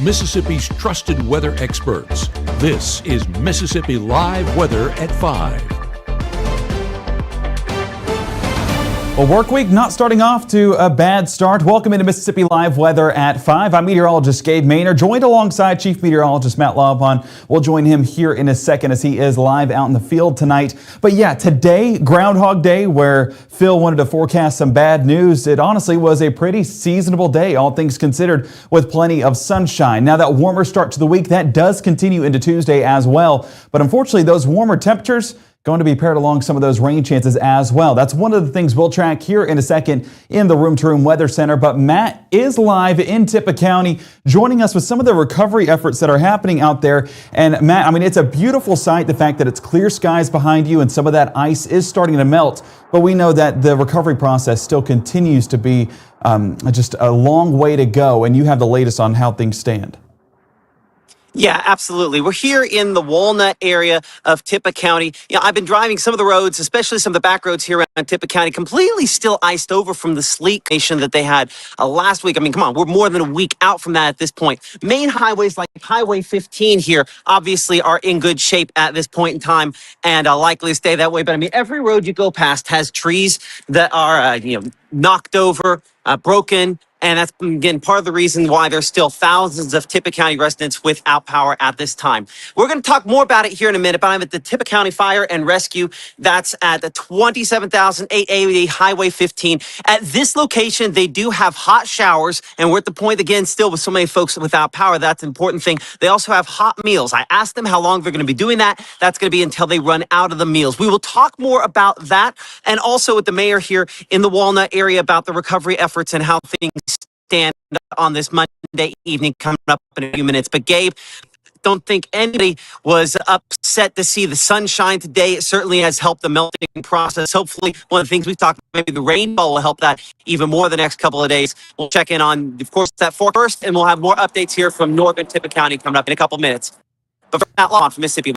Mississippi's trusted weather experts. This is Mississippi Live Weather at 5. Well, work week not starting off to a bad start. Welcome into Mississippi Live Weather at 5. I'm meteorologist Gabe Maynard, joined alongside Chief Meteorologist Matt Laupon. We'll join him here in a second as he is live out in the field tonight. But yeah, today, Groundhog Day, where Phil wanted to forecast some bad news. It honestly was a pretty seasonable day, all things considered, with plenty of sunshine. Now, that warmer start to the week, that does continue into Tuesday as well. But unfortunately, those warmer temperatures going to be paired along some of those rain chances as well. That's one of the things we'll track here in a second in the Room to Room Weather Center. But Matt is live in Tippah County, joining us with some of the recovery efforts that are happening out there. And Matt, I mean, it's a beautiful sight, the fact that it's clear skies behind you and some of that ice is starting to melt. But we know that the recovery process still continues to be just a long way to go. And you have the latest on how things stand. Yeah, absolutely. We're here in the Walnut area of Tippah County. I've been driving some of the roads, especially some of the back roads here around Tippah County, completely still iced over from the sleet nation that they had last week. I mean, come on, we're more than a week out from that at this point. Main highways like Highway 15 here obviously are in good shape at this point in time and likely to stay that way. But I mean, every road you go past has trees that are, knocked over, broken. And that's, again, part of the reason why there's still thousands of Tippah County residents without power at this time. We're going to talk more about it here in a minute, but I'm at the Tippah County Fire and Rescue. That's at the 27,880 Highway 15. At this location, they do have hot showers, and we're at the point, again, still with so many folks without power. That's an important thing. They also have hot meals. I asked them how long they're going to be doing that. That's going to be until they run out of the meals. We will talk more about that, and also with the mayor here in the Walnut area about the recovery efforts and how things stand on this Monday evening coming up in a few minutes. But Gabe, don't think anybody was upset to see the sunshine today. It certainly has helped the melting process. Hopefully, one of the things we've talked about, maybe the rainfall will help that even more the next couple of days. We'll check in on, of course, that forecast, and we'll have more updates here from northern Tippah County coming up in a couple of minutes. But for Matt Laupon from Mississippi.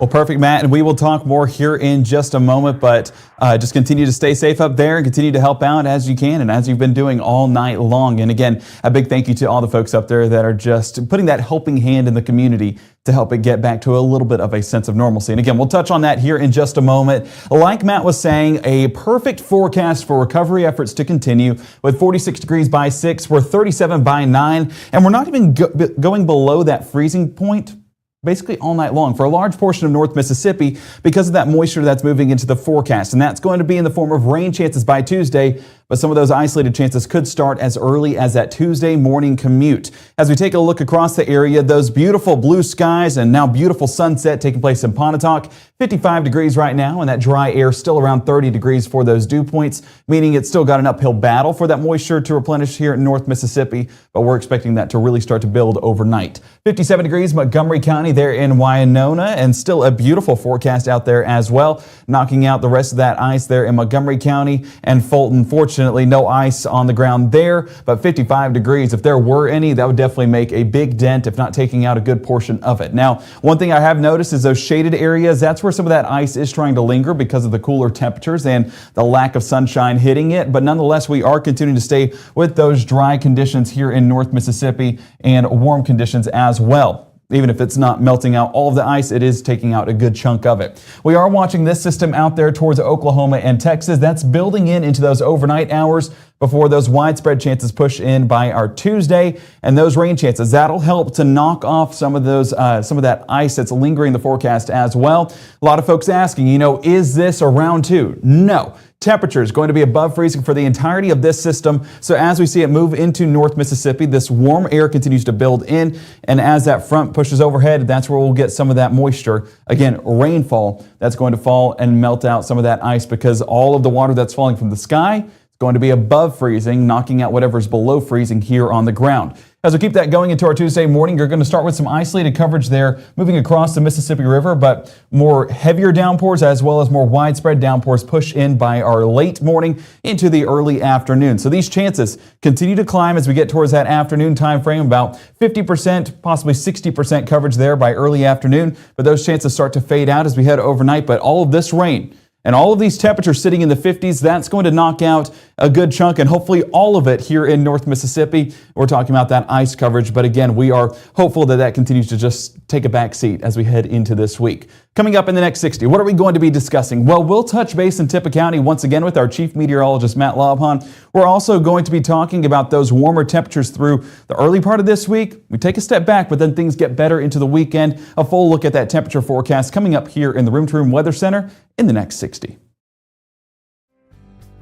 Well, perfect, Matt, and we will talk more here in just a moment, but just continue to stay safe up there and continue to help out as you can and as you've been doing all night long. And again, a big thank you to all the folks up there that are just putting that helping hand in the community to help it get back to a little bit of a sense of normalcy. And again, we'll touch on that here in just a moment. Like Matt was saying, a perfect forecast for recovery efforts to continue with 46 degrees by 6, we're 37 by 9, and we're not even going below that freezing point basically all night long for a large portion of North Mississippi because of that moisture that's moving into the forecast. And that's going to be in the form of rain chances by Tuesday, but some of those isolated chances could start as early as that Tuesday morning commute. As we take a look across the area, those beautiful blue skies and now beautiful sunset taking place in Pontotoc, 55 degrees right now, and that dry air still around 30 degrees for those dew points, meaning it's still got an uphill battle for that moisture to replenish here in North Mississippi, but we're expecting that to really start to build overnight. 57 degrees Montgomery County there in Wynona, and still a beautiful forecast out there as well, knocking out the rest of that ice there in Montgomery County and Fulton. Fortunately, no ice on the ground there, but 55 degrees. If there were any, that would definitely make a big dent, if not taking out a good portion of it. Now, one thing I have noticed is those shaded areas, that's where some of that ice is trying to linger because of the cooler temperatures and the lack of sunshine hitting it. But nonetheless, we are continuing to stay with those dry conditions here in North Mississippi and warm conditions as well. Even if it's not melting out all of the ice, it is taking out a good chunk of it. We are watching this system out there towards Oklahoma and Texas. That's building into those overnight hours before those widespread chances push in by our Tuesday. And those rain chances, that'll help to knock off some of that ice that's lingering in the forecast as well. A lot of folks asking, is this a round two? No. Temperature is going to be above freezing for the entirety of this system. So as we see it move into North Mississippi, this warm air continues to build in. And as that front pushes overhead, that's where we'll get some of that moisture. Again, rainfall that's going to fall and melt out some of that ice because all of the water that's falling from the sky is going to be above freezing, knocking out whatever's below freezing here on the ground. As we keep that going into our Tuesday morning, you're going to start with some isolated coverage there moving across the Mississippi River, but more heavier downpours as well as more widespread downpours push in by our late morning into the early afternoon. So these chances continue to climb as we get towards that afternoon time frame, about 50%, possibly 60% coverage there by early afternoon, but those chances start to fade out as we head overnight. But all of this rain and all of these temperatures sitting in the 50s, that's going to knock out a good chunk and hopefully all of it here in North Mississippi. We're talking about that ice coverage, but again, we are hopeful that that continues to just take a back seat as we head into this week. Coming up in the next 60, what are we going to be discussing? Well, we'll touch base in Tippah County once again with our Chief Meteorologist, Matt Lobhan. We're also going to be talking about those warmer temperatures through the early part of this week. We take a step back, but then things get better into the weekend. A full look at that temperature forecast coming up here in the Room to Room Weather Center in the next 60.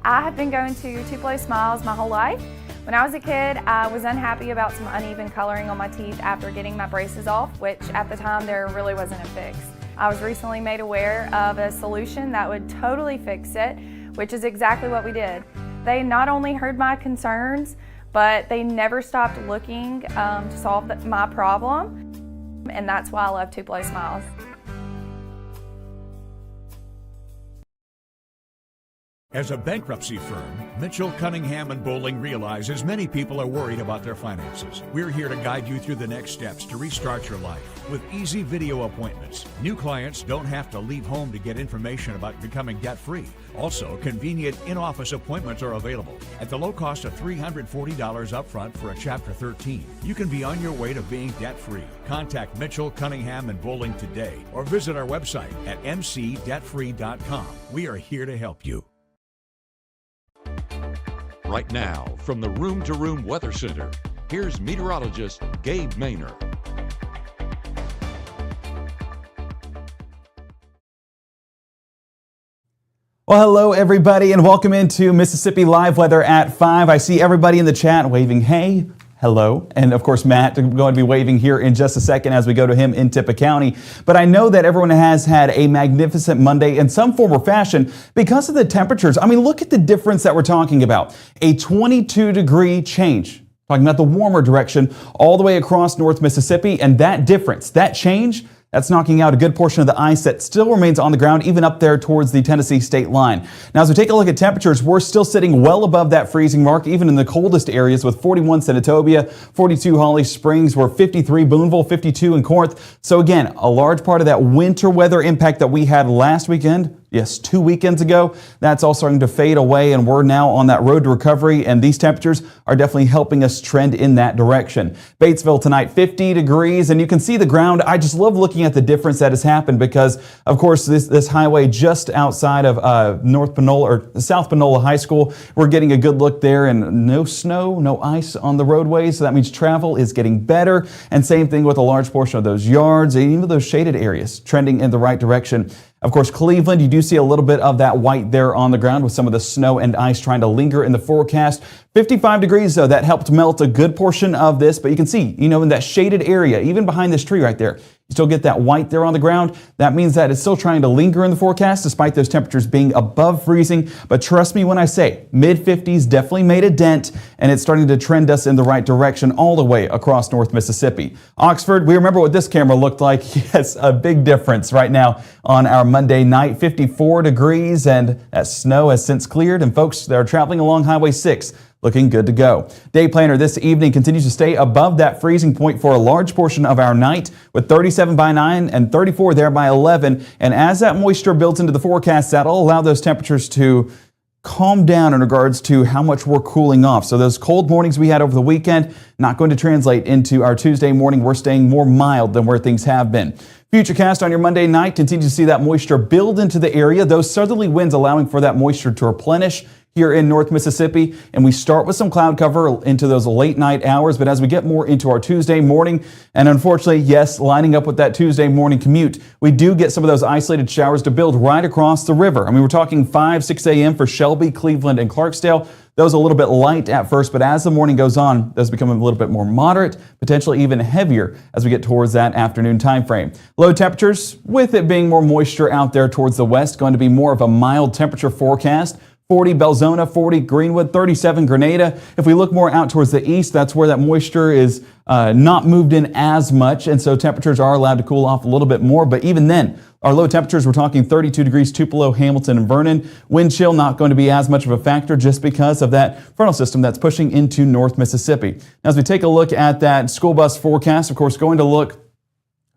I have been going to Tupelo Smiles my whole life. When I was a kid, I was unhappy about some uneven coloring on my teeth after getting my braces off, which at the time there really wasn't a fix. I was recently made aware of a solution that would totally fix it, which is exactly what we did. They not only heard my concerns, but they never stopped looking to solve my problem, and that's why I love Tupelo Smiles. As a bankruptcy firm, Mitchell, Cunningham & Bowling realizes many people are worried about their finances. We're here to guide you through the next steps to restart your life with easy video appointments. New clients don't have to leave home to get information about becoming debt-free. Also, convenient in-office appointments are available at the low cost of $340 upfront for a Chapter 13. You can be on your way to being debt-free. Contact Mitchell, Cunningham & Bowling today or visit our website at mcdebtfree.com. We are here to help you. Right now, from the Room to Room Weather Center, here's meteorologist Gabe Maynor. Well, hello everybody and welcome into Mississippi Live Weather at 5. I see everybody in the chat waving hey, hello, and of course Matt going to be waving here in just a second as we go to him in Tippah County. But I know that everyone has had a magnificent Monday in some form or fashion because of the temperatures. I mean, look at the difference that we're talking about. A 22-degree change. Talking about the warmer direction all the way across North Mississippi, and that difference, that change, that's knocking out a good portion of the ice that still remains on the ground, even up there towards the Tennessee state line. Now, as we take a look at temperatures, we're still sitting well above that freezing mark, even in the coldest areas with 41 Senatobia, 42 Holly Springs, we're 53 Booneville, 52 in Corinth. So again, a large part of that winter weather impact that we had last weekend, yes, 2 weekends ago, that's all starting to fade away, and we're now on that road to recovery, and these temperatures are definitely helping us trend in that direction. Batesville tonight, 50 degrees, and you can see the ground. I just love looking at the difference that has happened because, of course, this highway just outside of North Panola or South Panola High School, we're getting a good look there, and no snow, no ice on the roadways, so that means travel is getting better, and same thing with a large portion of those yards and even those shaded areas trending in the right direction. Of course, Cleveland, you do see a little bit of that white there on the ground with some of the snow and ice trying to linger in the forecast. 55 degrees, though, that helped melt a good portion of this, but you can see, in that shaded area, even behind this tree right there, you still get that white there on the ground. That means that it's still trying to linger in the forecast despite those temperatures being above freezing. But trust me when I say mid-50s definitely made a dent, and it's starting to trend us in the right direction all the way across North Mississippi. Oxford, we remember what this camera looked like. Yes, a big difference right now on our Monday night, 54 degrees, and that snow has since cleared, and folks that are traveling along Highway 6 looking good to go. Day planner this evening continues to stay above that freezing point for a large portion of our night with 37 by 9 and 34 there by 11. And as that moisture builds into the forecast, that'll allow those temperatures to calm down in regards to how much we're cooling off. So those cold mornings we had over the weekend, not going to translate into our Tuesday morning. We're staying more mild than where things have been. Futurecast on your Monday night continues to see that moisture build into the area. Those southerly winds allowing for that moisture to replenish here in North Mississippi, and we start with some cloud cover into those late night hours, but as we get more into our Tuesday morning, and unfortunately, yes, lining up with that Tuesday morning commute, we do get some of those isolated showers to build right across the river. I mean, we're talking 5, 6 a.m. for Shelby, Cleveland, and Clarksdale. Those a little bit light at first, but as the morning goes on, those become a little bit more moderate, potentially even heavier as we get towards that afternoon time frame. Low temperatures, with it being more moisture out there towards the west, going to be more of a mild temperature forecast. 40 Belzona, 40 Greenwood, 37 Grenada. If we look more out towards the east, that's where that moisture is not moved in as much, and so temperatures are allowed to cool off a little bit more. But even then, our low temperatures, we're talking 32 degrees Tupelo, Hamilton, and Vernon. Wind chill not going to be as much of a factor just because of that frontal system that's pushing into North Mississippi. Now, as we take a look at that school bus forecast, of course, going to look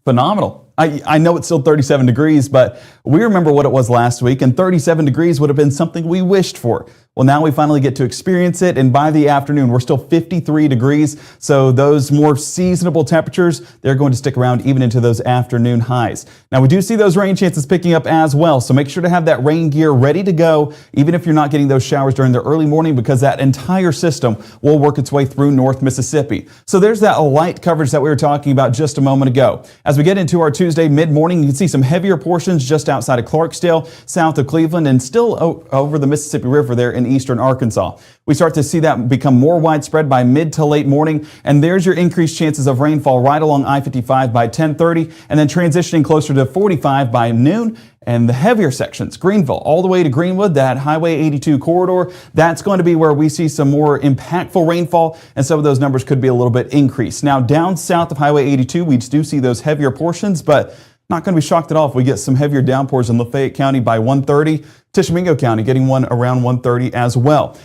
phenomenal. I know it's still 37 degrees, but we remember what it was last week, and 37 degrees would have been something we wished for. Well, now we finally get to experience it, and by the afternoon, we're still 53 degrees, so those more seasonable temperatures, they're going to stick around even into those afternoon highs. Now, we do see those rain chances picking up as well, so make sure to have that rain gear ready to go, even if you're not getting those showers during the early morning, because that entire system will work its way through North Mississippi. So there's that light coverage that we were talking about just a moment ago. As we get into our Tuesday mid-morning, you can see some heavier portions just outside of Clarksdale, south of Cleveland, and still over the Mississippi River there in eastern Arkansas. We start to see that become more widespread by mid to late morning, and there's your increased chances of rainfall right along I-55 by 10:30, and then transitioning closer to 45 by noon. And the heavier sections, Greenville, all the way to Greenwood, that Highway 82 corridor, that's going to be where we see some more impactful rainfall, and some of those numbers could be a little bit increased. Now, down south of Highway 82, we do see those heavier portions, but not going to be shocked at all if we get some heavier downpours in Lafayette County by 1:30, Tishomingo County getting one around 1:30 as well.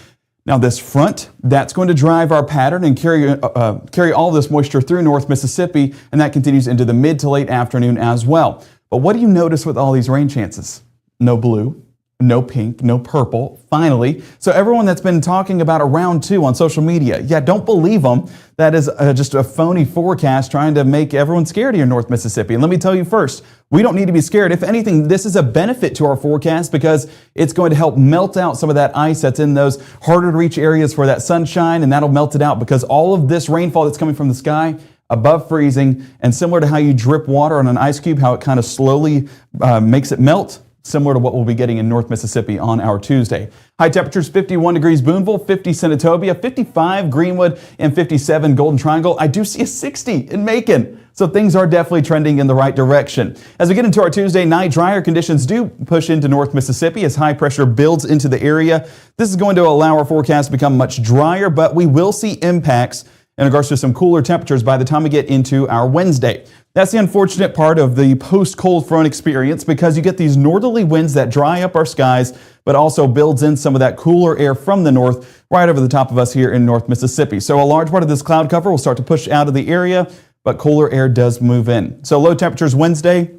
Now, this front, that's going to drive our pattern and carry all this moisture through North Mississippi, and that continues into the mid to late afternoon as well. But what do you notice with all these rain chances? No blue, no pink, no purple, finally. So everyone that's been talking about a round 2 on social media, yeah, don't believe them. That is just a phony forecast trying to make everyone scared here in North Mississippi. And let me tell you first, we don't need to be scared. If anything, this is a benefit to our forecast because it's going to help melt out some of that ice that's in those harder to reach areas for that sunshine, and that'll melt it out because all of this rainfall that's coming from the sky above freezing, and similar to how you drip water on an ice cube, how it kind of slowly makes it melt, similar to what we'll be getting in North Mississippi on our Tuesday. High temperatures, 51 degrees Boonville, 50 Senatobia, 55 Greenwood, and 57 Golden Triangle. I do see a 60 in Macon. So things are definitely trending in the right direction. As we get into our Tuesday night, drier conditions do push into North Mississippi as high pressure builds into the area. This is going to allow our forecast to become much drier, but we will see impacts in regards to some cooler temperatures by the time we get into our Wednesday. That's the unfortunate part of the post-cold front experience because you get these northerly winds that dry up our skies, but also builds in some of that cooler air from the north right over the top of us here in North Mississippi. So a large part of this cloud cover will start to push out of the area, but cooler air does move in. So low temperatures Wednesday.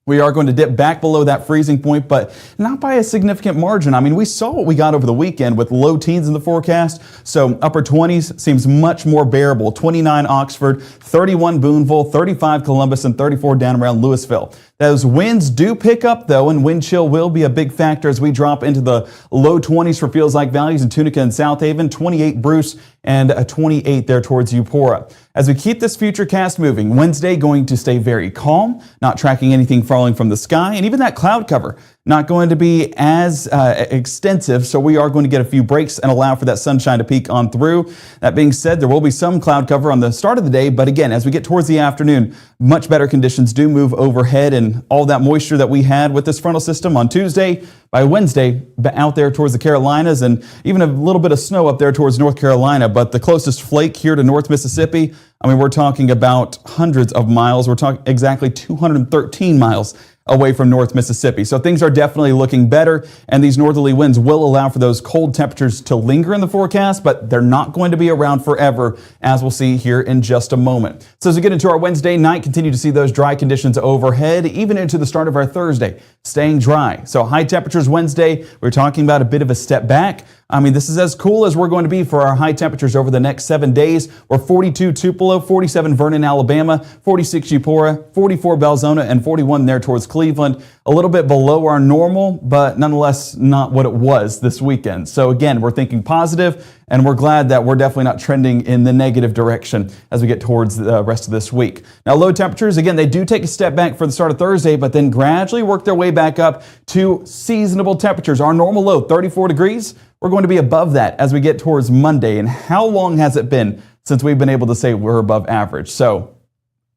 We are going to dip back below that freezing point, but not by a significant margin. I mean, we saw what we got over the weekend with low teens in the forecast, so upper 20s seems much more bearable. 29 Oxford, 31 Boonville, 35 Columbus, and 34 down around Louisville. Those winds do pick up, though, and wind chill will be a big factor as we drop into the low 20s for Feels Like Valleys in Tunica and South Haven, 28 Bruce, and a 28 there towards Eupora. As we keep this future cast moving, Wednesday going to stay very calm, not tracking anything falling from the sky, and even that cloud cover not going to be as extensive, so we are going to get a few breaks and allow for that sunshine to peek on through. That being said, there will be some cloud cover on the start of the day, but again, as we get towards the afternoon, much better conditions do move overhead, and all that moisture that we had with this frontal system on Tuesday, by Wednesday, out there towards the Carolinas, and even a little bit of snow up there towards North Carolina, but the closest flake here to North Mississippi, I mean, we're talking about hundreds of miles. We're talking exactly 213 miles away from North Mississippi. So things are definitely looking better, and these northerly winds will allow for those cold temperatures to linger in the forecast, but they're not going to be around forever, as we'll see here in just a moment. So as we get into our Wednesday night, continue to see those dry conditions overhead, even into the start of our Thursday, staying dry. So high temperatures Wednesday, we're talking about a bit of a step back. I mean, this is as cool as we're going to be for our high temperatures over the next 7 days. We're 42 Tupelo, 47 Vernon, Alabama, 46 Eupora, 44 Belzona, and 41 there towards Cleveland. A little bit below our normal, but nonetheless not what it was this weekend. So again, we're thinking positive, and we're glad that we're definitely not trending in the negative direction as we get towards the rest of this week. Now, low temperatures, again, they do take a step back for the start of Thursday, but then gradually work their way back up to seasonable temperatures. Our normal low, 34 degrees. We're going to be above that as we get towards Monday. And how long has it been since we've been able to say we're above average? So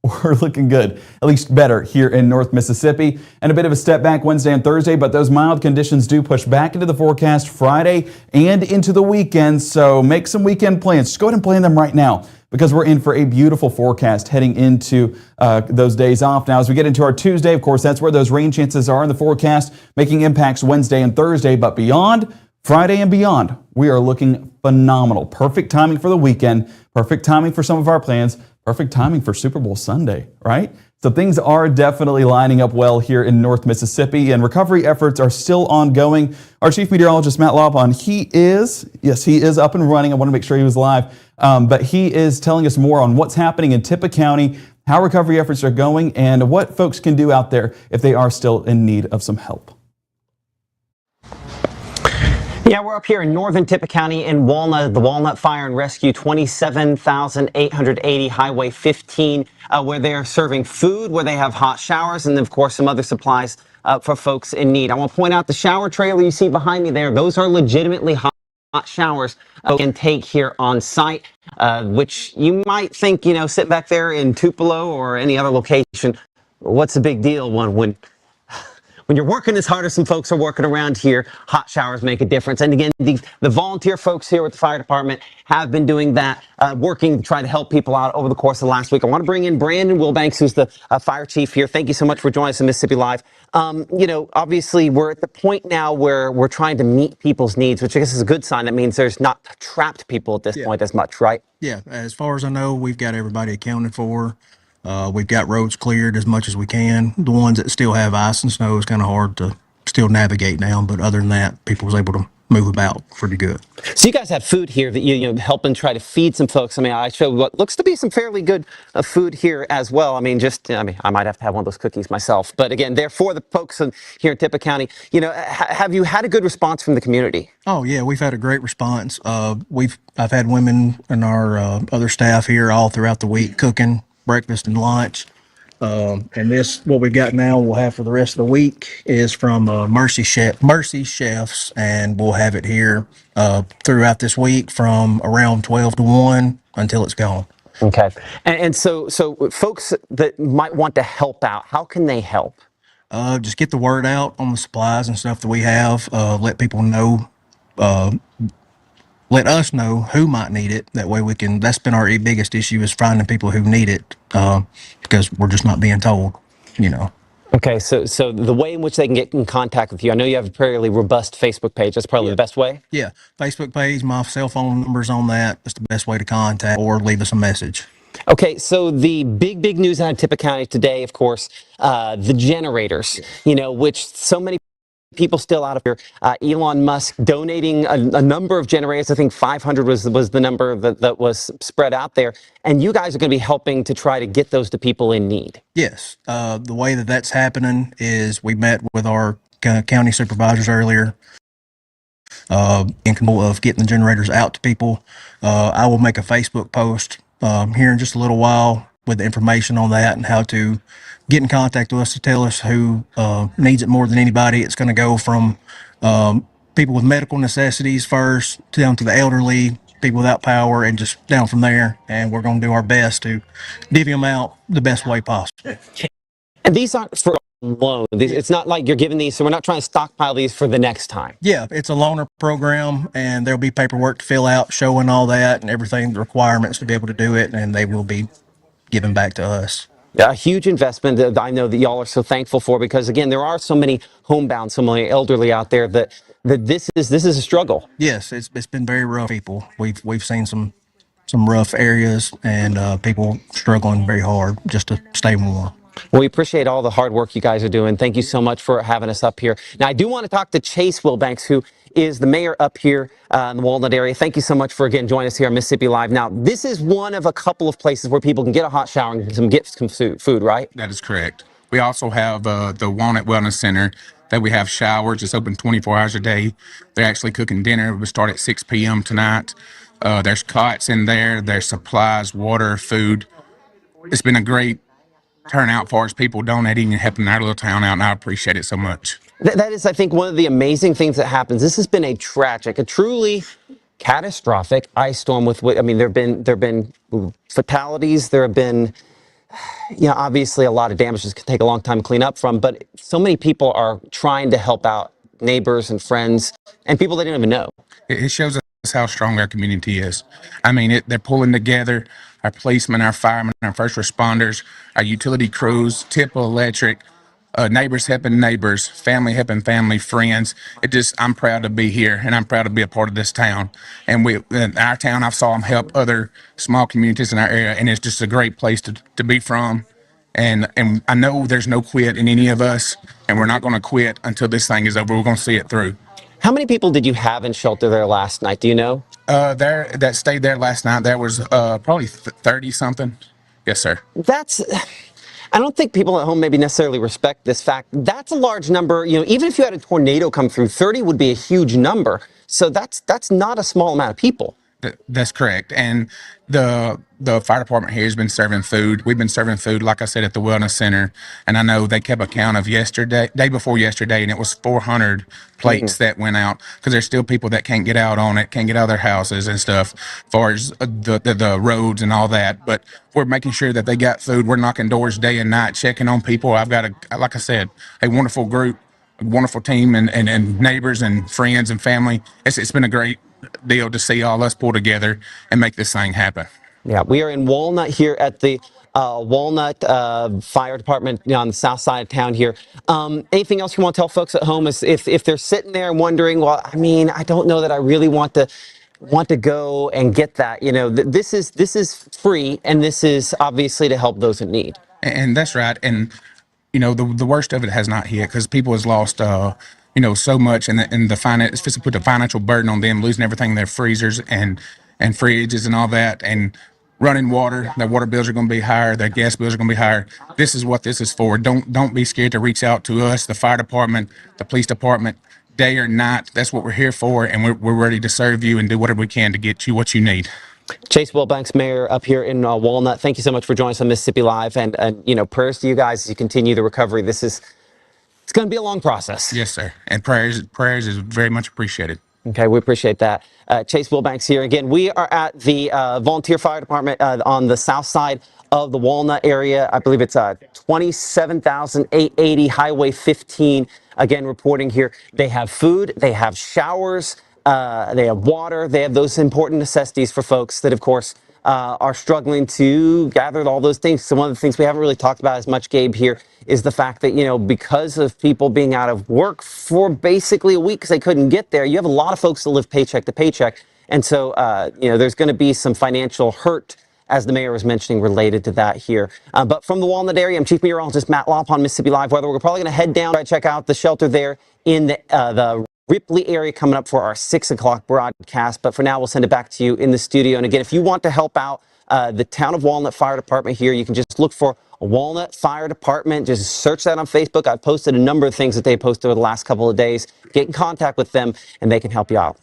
we're looking good, at least better here in North Mississippi. And a bit of a step back Wednesday and Thursday, but those mild conditions do push back into the forecast Friday and into the weekend. So make some weekend plans. Just go ahead and plan them right now, because we're in for a beautiful forecast heading into those days off. Now, as we get into our Tuesday, of course, that's where those rain chances are in the forecast, making impacts Wednesday and Thursday. But beyond, Friday and beyond, we are looking phenomenal. Perfect timing for the weekend, perfect timing for some of our plans, perfect timing for Super Bowl Sunday, right? So things are definitely lining up well here in North Mississippi, and recovery efforts are still ongoing. Our chief meteorologist, Matt Laubon, he is up and running. I want to make sure he was live, but he is telling us more on what's happening in Tippah County, how recovery efforts are going, and what folks can do out there if they are still in need of some help. Yeah, we're up here in northern Tippah County in Walnut, the Walnut Fire and Rescue, 27,880 Highway 15, where they're serving food, where they have hot showers, and of course some other supplies for folks in need. I want to point out the shower trailer you see behind me there. Those are legitimately hot showers you can take here on site, which you might think, sit back there in Tupelo or any other location. What's the big deal when you're working as hard as some folks are working around here? Hot showers make a difference. And again, the volunteer folks here with the fire department have been doing that, working to try to help people out over the course of the last week. I want to bring in Brandon Wilbanks, who's the fire chief here. Thank you so much for joining us in Mississippi Live. Obviously, we're at the point now where we're trying to meet people's needs, which I guess is a good sign. That means there's not trapped people at this point as much, right? Yeah, as far as I know, we've got everybody accounted for. We've got roads cleared as much as we can. The ones that still have ice and snow is kind of hard to still navigate down, but other than that, people was able to move about pretty good. So you guys have food here that you helping try to feed some folks. I mean, I showed what looks to be some fairly good food here as well. I mean, I might have to have one of those cookies myself. But again, they're for the folks here in Tippah County. Have you had a good response from the community? Oh yeah, we've had a great response. I've had women and our other staff here all throughout the week cooking breakfast and lunch. And what we've got now, we'll have for the rest of the week is from Mercy Chefs, and we'll have it here throughout this week from around 12 to 1 until it's gone. Okay. And so folks that might want to help out, how can they help? Just get the word out on the supplies and stuff that we have. Let people know. Let us know who might need it. That way we can, that's been our biggest issue, is finding people who need it, because we're just not being told, Okay, so the way in which they can get in contact with you, I know you have a fairly robust Facebook page. That's probably the best way? Yeah, Facebook page, my cell phone number's on that. That's the best way to contact or leave us a message. Okay, so the big news out of Tippah County today, of course, the generators, which so many people still out of here. Elon Musk donating a number of generators. I think 500 was the number that was spread out there. And you guys are going to be helping to try to get those to people in need. Yes. The way that's happening is we met with our county supervisors earlier, in control of getting the generators out to people. I will make a Facebook post here in just a little while with the information on that and how to get in contact with us to tell us who needs it more than anybody. It's going to go from people with medical necessities first down to the elderly, people without power, and just down from there. And we're going to do our best to divvy them out the best way possible. And these aren't for loan. It's not like you're giving these, so we're not trying to stockpile these for the next time. Yeah, it's a loaner program, and there'll be paperwork to fill out showing all that and everything, the requirements to be able to do it, and they will be given back to us. A huge investment that I know that y'all are so thankful for, because again, there are so many homebound, so many elderly out there that this is a struggle. Yes, it's been very rough. People, we've seen some rough areas, and people struggling very hard just to stay warm. Well, we appreciate all the hard work you guys are doing. Thank you so much for having us up here. Now, I do want to talk to Chase Wilbanks, who is the mayor up here in the Walnut area. Thank you so much for, again, joining us here on Mississippi Live. Now, this is one of a couple of places where people can get a hot shower and get some food, right? That is correct. We also have the Walnut Wellness Center that we have showers. It's open 24 hours a day. They're actually cooking dinner. We start at 6 p.m. tonight. There's cots in there. There's supplies, water, food. It's been a great turnout for us, people donating and helping our little town out, and I appreciate it so much. That is, I think, one of the amazing things that happens. This has been a truly catastrophic ice storm. There have been fatalities. There have been, obviously a lot of damage. This can take a long time to clean up from, but so many people are trying to help out neighbors and friends and people they didn't even know. It shows us how strong our community is. They're pulling together. Our policemen, our firemen, our first responders, our utility crews, Tippah Electric, neighbors helping neighbors, family helping family, friends. I'm proud to be here, and I'm proud to be a part of this town. And in our town, I've saw them help other small communities in our area, and it's just a great place to be from. And I know there's no quit in any of us, and we're not going to quit until this thing is over. We're going to see it through. How many people did you have in shelter there last night? Do you know? That stayed there last night, there was probably 30 something. Yes, sir. I don't think people at home maybe necessarily respect this fact. That's a large number. You know, even if you had a tornado come through, 30 would be a huge number. So that's not a small amount of people. That's correct. And the fire department here has been serving food. We've been serving food, like I said, at the wellness center. And I know they kept a count of day before yesterday, and it was 400 plates that went out, because there's still people that can't get out on it, can't get out of their houses and stuff, as far as the roads and all that. But we're making sure that they got food. We're knocking doors day and night, checking on people. I've got like I said, a wonderful group, a wonderful team, and neighbors and friends and family. It's been a great deal to see all us pull together and make this thing happen. Yeah, we are in Walnut here at the Walnut Fire Department, you know, on the south side of town here. Anything else you want to tell folks at home is if they're sitting there and wondering, well, I mean, I don't know that I really want to go and get that. You know, this is free, and this is obviously to help those in need. And that's right. And you know, the worst of it has not hit, because people has lost so much, and the finance, it's just to put the financial burden on them, losing everything in their freezers and fridges and all that, and running water. Their water bills are going to be higher. Their gas bills are going to be higher. This is what this is for. Don't be scared to reach out to us, the fire department, the police department, day or night. That's what we're here for, and we're ready to serve you and do whatever we can to get you what you need. Chase Wilbanks, Mayor, up here in Walnut. Thank you so much for joining us on Mississippi Live, and you know, prayers to you guys as you continue the recovery. It's going to be a long process. Yes, sir. And prayers is very much appreciated. Okay, we appreciate that. Chase Wilbanks here again. We are at the Volunteer Fire Department on the south side of the Walnut area. I believe it's 27,880 Highway 15. Again, reporting here. They have food, they have showers, they have water, they have those important necessities for folks that, of course, are struggling to gather all those things. So one of the things we haven't really talked about as much, Gabe, here is the fact that, you know, because of people being out of work for basically a week because they couldn't get there, you have a lot of folks that live paycheck to paycheck. And so, you know, there's going to be some financial hurt, as the mayor was mentioning, related to that here. But from the Walnut area, I'm Chief Meteorologist Matt Lopp on Mississippi Live Weather. We're probably going to head down and check out the shelter there in the Ripley area coming up for our 6 o'clock broadcast. But for now, we'll send it back to you in the studio. And again, if you want to help out the Town of Walnut Fire Department here, you can just look for Walnut Fire Department. Just search that on Facebook. I've posted a number of things that they posted over the last couple of days. Get in contact with them, and they can help you out.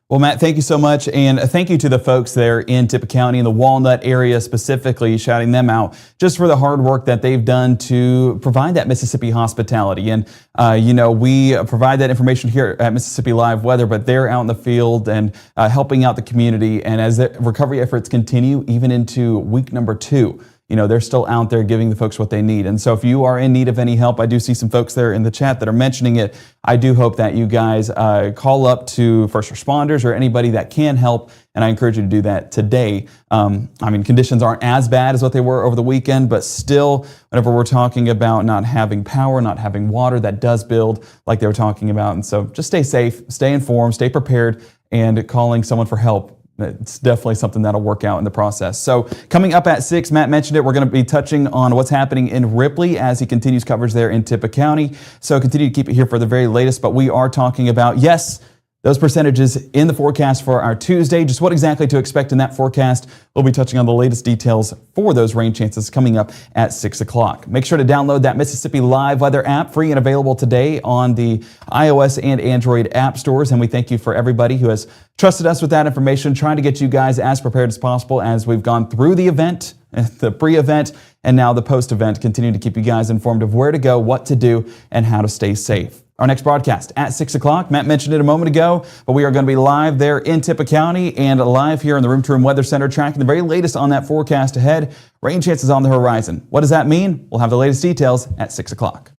Well, Matt, thank you so much. And thank you to the folks there in Tippah County, in the Walnut area specifically, shouting them out just for the hard work that they've done to provide that Mississippi hospitality. And, you know, we provide that information here at Mississippi Live Weather, but they're out in the field and helping out the community. And as the recovery efforts continue, even into week number 2, you know, they're still out there giving the folks what they need. And so if you are in need of any help, I do see some folks there in the chat that are mentioning it. I do hope that you guys call up to first responders or anybody that can help. And I encourage you to do that today. I mean, conditions aren't as bad as what they were over the weekend, but still, whenever we're talking about not having power, not having water, that does build like they were talking about. And so just stay safe, stay informed, stay prepared, and calling someone for help. It's definitely something that'll work out in the process. So coming up at 6, Matt mentioned it, we're going to be touching on what's happening in Ripley as he continues coverage there in Tippah County. So continue to keep it here for the very latest, but we are talking about, yes, those percentages in the forecast for our Tuesday. Just what exactly to expect in that forecast. We'll be touching on the latest details for those rain chances coming up at 6 o'clock. Make sure to download that Mississippi Live Weather app, free and available today on the iOS and Android app stores. And we thank you for everybody who has trusted us with that information, trying to get you guys as prepared as possible as we've gone through the event, the pre-event, and now the post-event. Continue to keep you guys informed of where to go, what to do, and how to stay safe. Our next broadcast at 6 o'clock. Matt mentioned it a moment ago, but we are going to be live there in Tippah County and live here in the Room to Room Weather Center, tracking the very latest on that forecast ahead. Rain chances on the horizon. What does that mean? We'll have the latest details at 6 o'clock.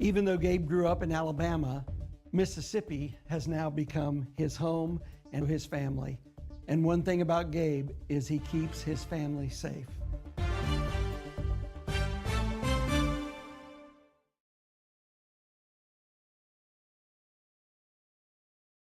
Even though Gabe grew up in Alabama, Mississippi has now become his home and his family. And one thing about Gabe is he keeps his family safe.